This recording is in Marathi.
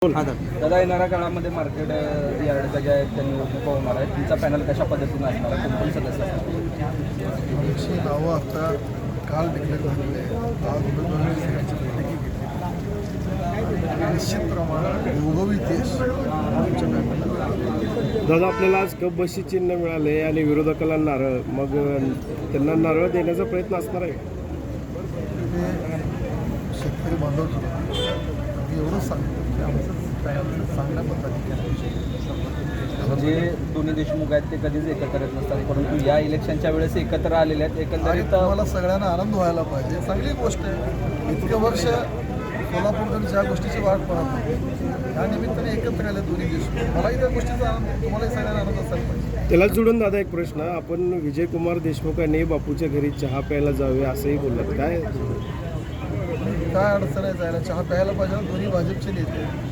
हां सर. दादा येणाऱ्या काळामध्ये मार्केट यार्डच्या ज्या आहेत त्या निवडणुका होणार आहेत तुमचा पॅनल कशा पद्धतीने असणार आहे कोणकोण सदस्य असणार? आमची नावं आता काल डिक्लेअर झालेली आहे. आज उमेदवारांची सगळ्यांची बैठकी घेतली. निश्चित प्रमाणात घवघवीत यश आमच्या पॅनलला. दादा आपल्याला आज कप बशी चिन्ह मिळाले आणि विरोधकाला नारळ, मग त्यांना नारळ देण्याचा प्रयत्न असणार आहे. ते शेतकरी बांधव मी एवढंच सांगतो की आमचं पॅनल चांगल्या पद्धतीने जे दोन्ही देशमुख आहेत ते कधीच एकत्र येत नसतात, परंतु या इलेक्शनच्या वेळेस एकत्र आलेले आहेत. आणि एकंदरीत तुम्हाला सगळ्यांना आनंद व्हायला पाहिजे. चांगली गोष्ट आहे. इतकं वर्ष सोलापूरकडे ज्या गोष्टीची वाट पाहत नाही त्या निमित्ताने एकत्र आले दोन्ही देशमुख. मलाही त्या गोष्टीचा आनंद, तुम्हालाही सगळ्यांना आनंद असायला पाहिजे. त्याला जोडून दादा एक प्रश्न, आपण विजयकुमार देशमुखांनी बापूच्या घरी चहा प्यायला जावे असंही बोललात, काय काय अडचण आहे जायला? चहा प्यायला पाहिजे ना. दोन्ही भाजपचे नेते